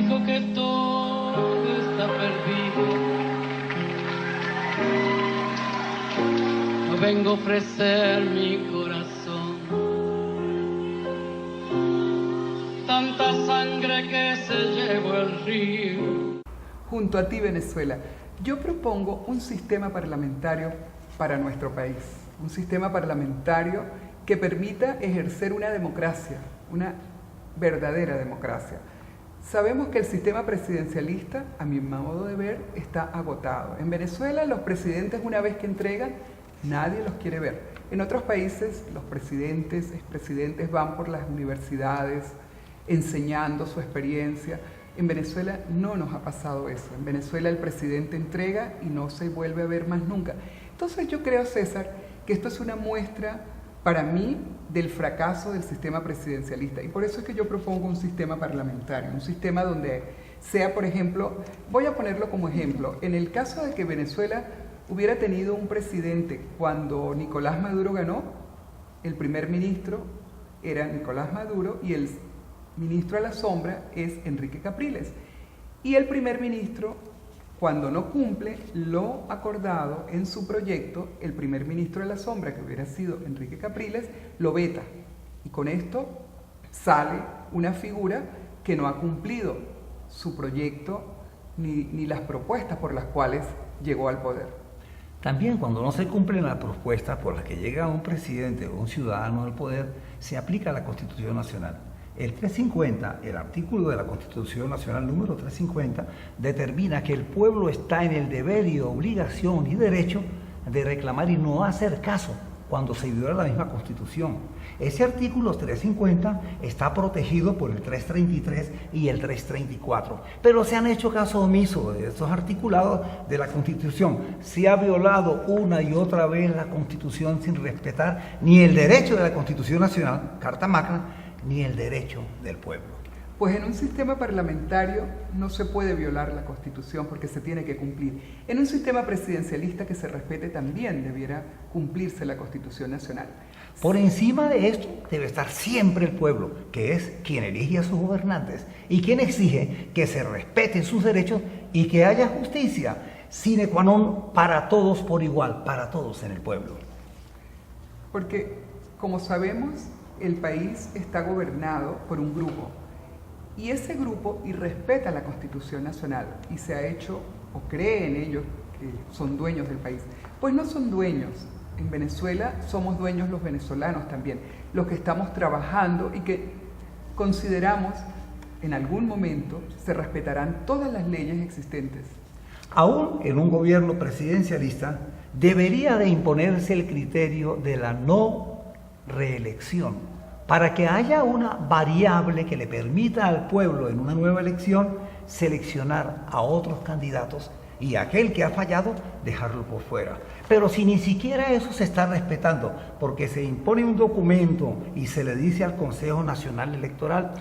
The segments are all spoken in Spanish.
dijo que todo está perdido. No vengo a ofrecer mi corazón. Tanta sangre que se llevó el río. Junto a ti, Venezuela, yo propongo un sistema parlamentario para nuestro país. Un sistema parlamentario que permita ejercer una democracia, una verdadera democracia. Sabemos que el sistema presidencialista, a mi modo de ver, está agotado. En Venezuela, los presidentes, una vez que entregan, nadie los quiere ver. En otros países, los presidentes, expresidentes van por las universidades enseñando su experiencia. En Venezuela no nos ha pasado eso. En Venezuela el presidente entrega y no se vuelve a ver más nunca. Entonces yo creo, César, que esto es una muestra para mí del fracaso del sistema presidencialista, y por eso es que yo propongo un sistema parlamentario, un sistema donde sea, por ejemplo, voy a ponerlo como ejemplo, en el caso de que Venezuela hubiera tenido un presidente cuando Nicolás Maduro ganó, el primer ministro era Nicolás Maduro y el ministro a la sombra es Enrique Capriles, y el primer ministro, cuando no cumple lo acordado en su proyecto, el primer ministro de la sombra, que hubiera sido Enrique Capriles, lo veta. Y con esto sale una figura que no ha cumplido su proyecto ni las propuestas por las cuales llegó al poder. También cuando no se cumplen las propuestas por las que llega un presidente o un ciudadano al poder, se aplica la Constitución Nacional. El 350, el artículo de la Constitución Nacional número 350, determina que el pueblo está en el deber y obligación y derecho de reclamar y no hacer caso cuando se viola la misma Constitución. Ese artículo 350 está protegido por el 333 y el 334, pero se han hecho caso omiso de estos articulados de la Constitución. Se ha violado una y otra vez la Constitución sin respetar ni el derecho de la Constitución Nacional, Carta Magna, ni el derecho del pueblo. Pues en un sistema parlamentario no se puede violar la Constitución porque se tiene que cumplir. En un sistema presidencialista que se respete también debiera cumplirse la Constitución Nacional. Por encima de esto debe estar siempre el pueblo, que es quien elige a sus gobernantes y quien exige que se respeten sus derechos y que haya justicia sine qua non para todos por igual, para todos en el pueblo. Porque, como sabemos, el país está gobernado por un grupo y ese grupo irrespeta la Constitución Nacional y se ha hecho o cree en ellos que son dueños del país. Pues no son dueños. En Venezuela somos dueños los venezolanos también, los que estamos trabajando y que consideramos en algún momento se respetarán todas las leyes existentes. Aún en un gobierno presidencialista debería de imponerse el criterio de la no reelección, para que haya una variable que le permita al pueblo en una nueva elección seleccionar a otros candidatos y aquel que ha fallado dejarlo por fuera. Pero si ni siquiera eso se está respetando, porque se impone un documento y se le dice al Consejo Nacional Electoral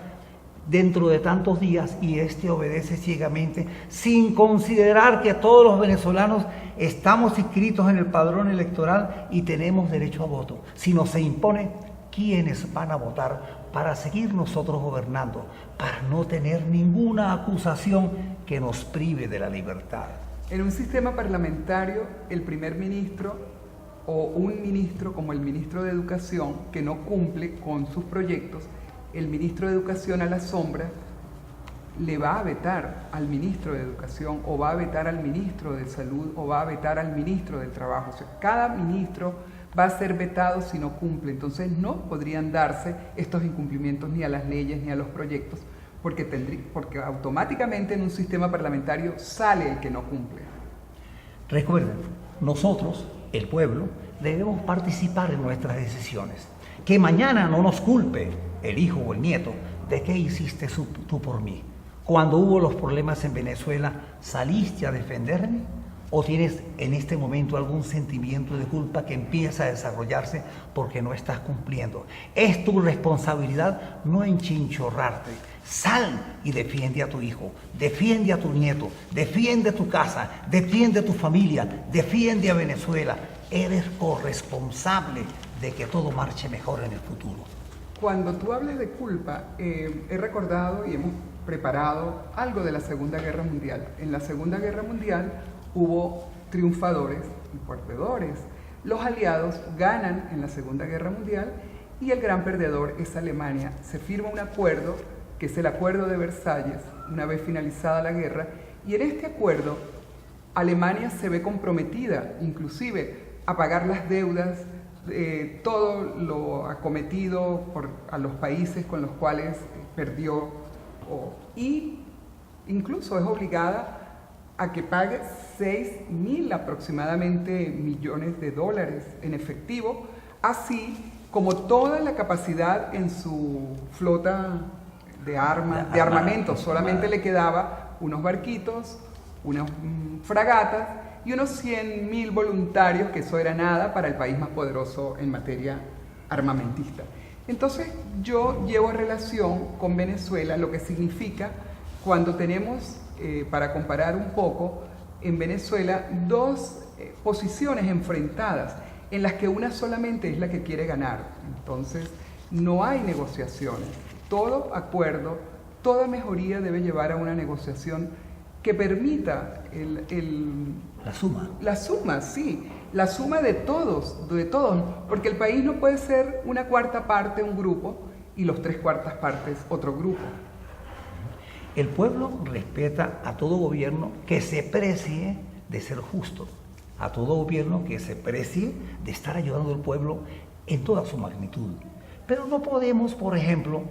dentro de tantos días y este obedece ciegamente sin considerar que todos los venezolanos estamos inscritos en el padrón electoral y tenemos derecho a voto, sino se impone quiénes van a votar para seguir nosotros gobernando, para no tener ninguna acusación que nos prive de la libertad. En un sistema parlamentario, el primer ministro o un ministro como el ministro de Educación que no cumple con sus proyectos, el ministro de Educación a la sombra le va a vetar al ministro de Educación o va a vetar al ministro de Salud o va a vetar al ministro del Trabajo. O sea, cada ministro va a ser vetado si no cumple. Entonces no podrían darse estos incumplimientos ni a las leyes ni a los proyectos porque automáticamente en un sistema parlamentario sale el que no cumple. Recuerden, nosotros, el pueblo, debemos participar en nuestras decisiones. Que mañana no nos culpe el hijo o el nieto de qué hiciste tú por mí. Cuando hubo los problemas en Venezuela, ¿saliste a defenderme? ¿O tienes en este momento algún sentimiento de culpa que empieza a desarrollarse porque no estás cumpliendo? Es tu responsabilidad no enchinchorrarte. Sal y defiende a tu hijo, defiende a tu nieto, defiende tu casa, defiende tu familia, defiende a Venezuela. Eres corresponsable de que todo marche mejor en el futuro. Cuando tú hablas de culpa, he recordado y hemos preparado algo de la Segunda Guerra Mundial. En la Segunda Guerra Mundial hubo triunfadores y perdedores. Los aliados ganan en la Segunda Guerra Mundial y el gran perdedor es Alemania. Se firma un acuerdo, que es el Acuerdo de Versalles, una vez finalizada la guerra, y en este acuerdo Alemania se ve comprometida, inclusive, a pagar las deudas, todo lo acometido a los países con los cuales perdió, y incluso es obligada a que pague 6.000 aproximadamente millones de dólares en efectivo, así como toda la capacidad en su flota de armamento. Solamente le quedaba unos barquitos, unas fragatas y unos 100.000 voluntarios, que eso era nada para el país más poderoso en materia armamentista. Entonces yo llevo relación con Venezuela lo que significa cuando tenemos, para comparar un poco, en Venezuela dos posiciones enfrentadas, en las que una solamente es la que quiere ganar. Entonces no hay negociaciones. Todo acuerdo, toda mejoría debe llevar a una negociación que permita la suma. La suma, sí. La suma de todos, porque el país no puede ser una cuarta parte un grupo y los 3/4 partes otro grupo. El pueblo respeta a todo gobierno que se precie de ser justo, a todo gobierno que se precie de estar ayudando al pueblo en toda su magnitud. Pero no podemos, por ejemplo,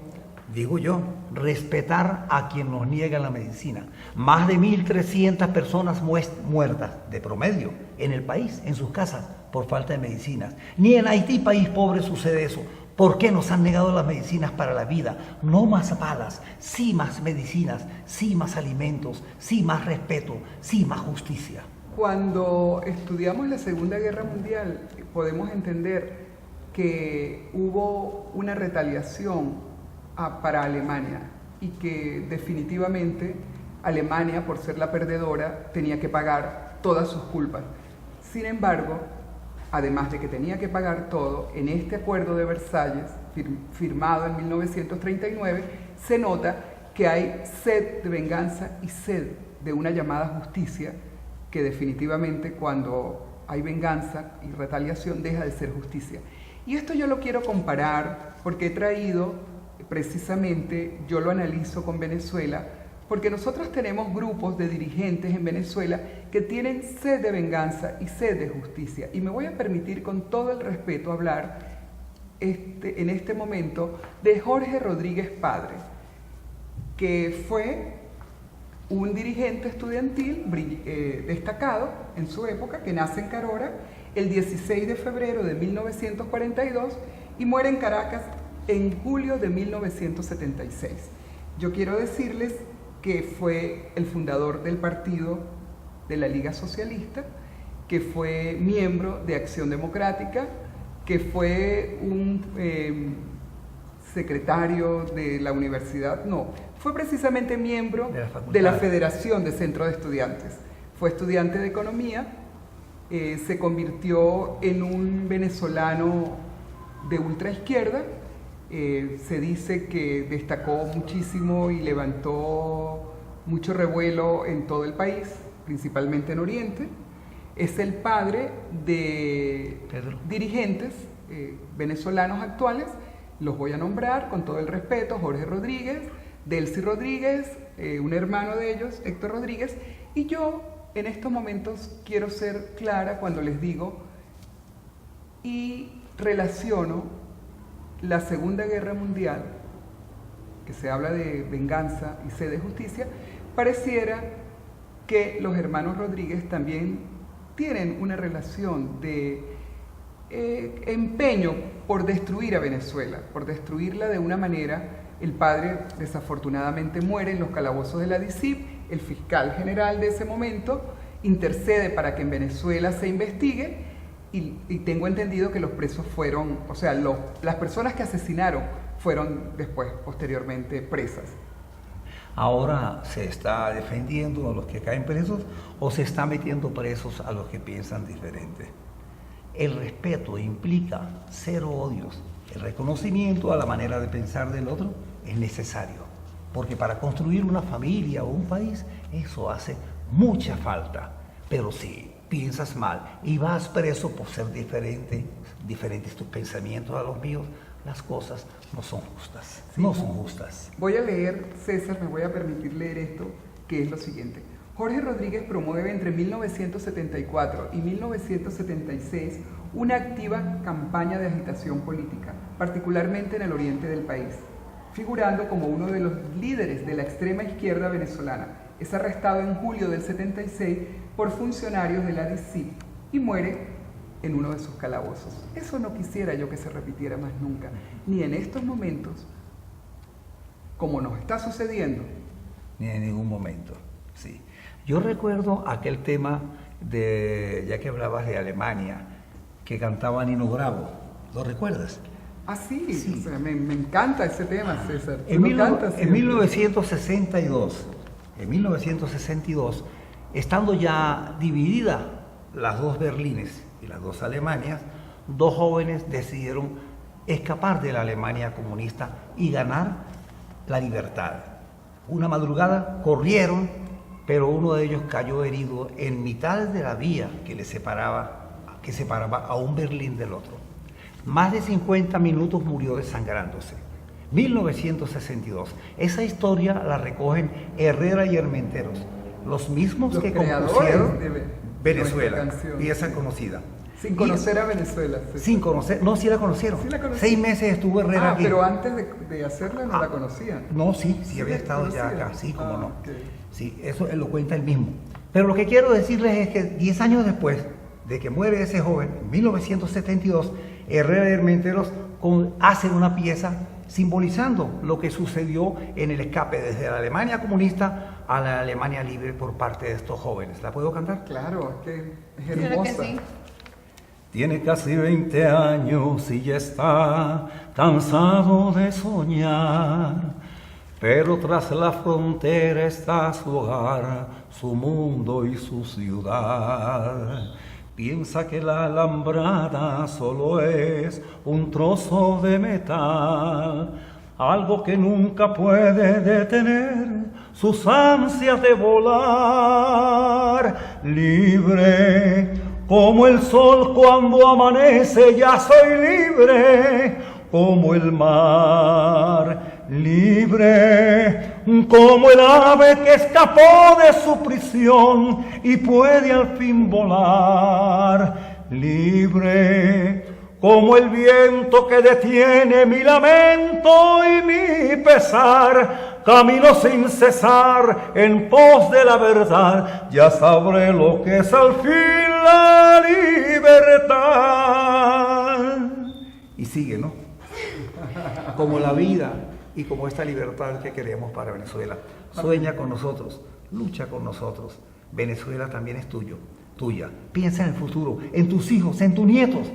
digo yo, respetar a quien nos niega la medicina. Más de 1.300 personas muertas de promedio en el país, en sus casas, por falta de medicinas. Ni en Haití, país pobre, sucede eso. ¿Por qué nos han negado las medicinas para la vida? No más balas, sí más medicinas, sí más alimentos, sí más respeto, sí más justicia. Cuando estudiamos la Segunda Guerra Mundial, podemos entender que hubo una retaliación para Alemania y que definitivamente Alemania, por ser la perdedora, tenía que pagar todas sus culpas. Sin embargo, además de que tenía que pagar todo, en este Acuerdo de Versalles, firmado en 1939, se nota que hay sed de venganza y sed de una llamada justicia, que definitivamente cuando hay venganza y retaliación deja de ser justicia. Y esto yo lo quiero comparar porque he traído, precisamente, yo lo analizo con Venezuela, porque nosotros tenemos grupos de dirigentes en Venezuela que tienen sed de venganza y sed de justicia. Y me voy a permitir con todo el respeto hablar en este momento de Jorge Rodríguez Padre, que fue un dirigente estudiantil destacado en su época, que nace en Carora el 16 de febrero de 1942 y muere en Caracas en julio de 1976. Yo quiero decirles que fue el fundador del partido de la Liga Socialista, que fue miembro de Acción Democrática, que fue un secretario de la universidad, fue precisamente miembro de la Federación de Centros de Estudiantes. Fue estudiante de Economía, se convirtió en un venezolano de ultraizquierda. Se dice que destacó muchísimo y levantó mucho revuelo en todo el país, principalmente en Oriente. Es el padre de dirigentes venezolanos actuales. Los voy a nombrar con todo el respeto: Jorge Rodríguez, Delcy Rodríguez, un hermano de ellos, Héctor Rodríguez. Y yo en estos momentos quiero ser clara cuando les digo y relaciono la Segunda Guerra Mundial, que se habla de venganza y sed de justicia. Pareciera que los hermanos Rodríguez también tienen una relación de empeño por destruir a Venezuela, por destruirla de una manera. El padre desafortunadamente muere en los calabozos de la DICIP. El fiscal general de ese momento intercede para que en Venezuela se investigue y tengo entendido que los presos fueron, o sea, las personas que asesinaron fueron después, posteriormente, presas. Ahora se está defendiendo a los que caen presos o se está metiendo presos a los que piensan diferente. El respeto implica cero odios. El reconocimiento a la manera de pensar del otro es necesario porque para construir una familia o un país, eso hace mucha falta. Pero si piensas mal y vas preso por ser diferentes tus pensamientos a los míos, las cosas no son justas, Sí. no son justas. Voy a leer, César, me voy a permitir leer esto, que es lo siguiente. Jorge Rodríguez promueve entre 1974 y 1976 una activa campaña de agitación política, particularmente en el oriente del país, figurando como uno de los líderes de la extrema izquierda venezolana. Es arrestado en julio del 76 por funcionarios de la DICIT y muere en uno de sus calabozos. Eso no quisiera yo que se repitiera más nunca, ni en estos momentos, como nos está sucediendo. Ni en ningún momento, sí. Yo recuerdo aquel tema ya que hablabas de Alemania, que cantaba Nino Bravo, ¿lo recuerdas? Ah, sí, Sí. O sea, me encanta ese tema, César. En, Tú lo cantas en siempre. 1962, estando ya divididas las dos Berlines y las dos Alemanias, dos jóvenes decidieron escapar de la Alemania comunista y ganar la libertad. Una madrugada corrieron, pero uno de ellos cayó herido en mitad de la vía que separaba a un Berlín del otro. Más de 50 minutos murió desangrándose. 1962. Esa historia la recogen Herrera y Armenteros, los mismos Los que creadores compusieron de Venezuela, nuestra canción. pieza conocida. Sin conocer a Venezuela. César. Sin conocer, no, sí la conocieron. Sí la conocí. 6 meses estuvo Herrera aquí. Pero antes de hacerla no la conocían. No, sí Sí había la estado ya conocía. acá, sí, cómo no. Ok. Sí, eso él lo cuenta él mismo. Pero lo que quiero decirles es que 10 años después de que muere ese joven, en 1972, Herrera y Armenteros hacen una pieza simbolizando lo que sucedió en el escape desde la Alemania comunista a la Alemania libre por parte de estos jóvenes. ¿La puedo cantar? Claro, es que es Claro que hermosa. sí. Tiene casi 20 años y ya está cansado de soñar, pero tras la frontera está su hogar, su mundo y su ciudad. Piensa que la alambrada solo es un trozo de metal, algo que nunca puede detener sus ansias de volar. Libre como el sol cuando amanece, ya soy libre como el mar. Libre como el ave que escapó de su prisión y puede al fin volar. Libre como el viento que detiene mi lamento y mi pesar. Camino sin cesar en pos de la verdad, ya sabré lo que es al fin la libertad. Y sigue, ¿no? Como la vida y como esta libertad que queremos para Venezuela. Sueña con nosotros, lucha con nosotros. Venezuela también es tuya. Piensa en el futuro, en tus hijos, en tus nietos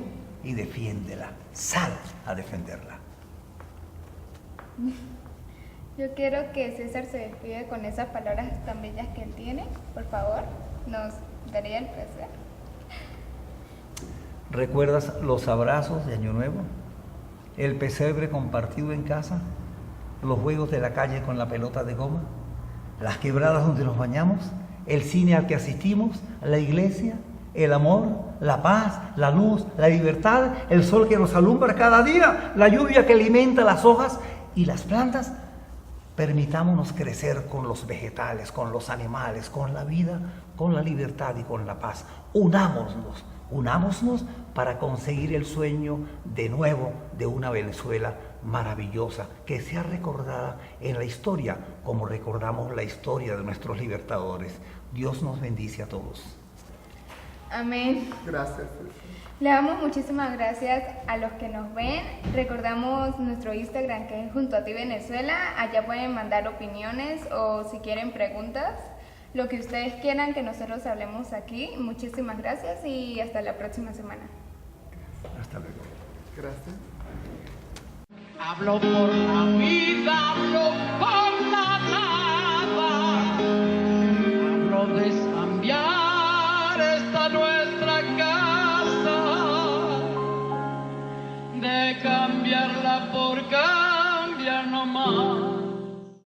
y defiéndela. Sal a defenderla. Yo quiero que César se despide con esas palabras tan bellas que él tiene. Por favor, nos daría el placer. ¿Recuerdas los abrazos de Año Nuevo? ¿El pesebre compartido en casa? ¿Los juegos de la calle con la pelota de goma? ¿Las quebradas donde nos bañamos? ¿El cine al que asistimos? ¿La iglesia? ¿El amor? ¿La paz? ¿La luz? ¿La libertad? ¿El sol que nos alumbra cada día? ¿La lluvia que alimenta las hojas y las plantas? Permitámonos crecer con los vegetales, con los animales, con la vida, con la libertad y con la paz. Unámonos para conseguir el sueño de nuevo de una Venezuela maravillosa que sea recordada en la historia como recordamos la historia de nuestros libertadores. Dios nos bendice a todos. Amén. Gracias, César. Le damos muchísimas gracias a los que nos ven. Recordamos nuestro Instagram, que es Junto a Ti Venezuela. Allá pueden mandar opiniones o si quieren preguntas, lo que ustedes quieran que nosotros hablemos aquí. Muchísimas gracias y hasta la próxima semana. Hasta luego. Gracias. Hablo por la vida, hablo por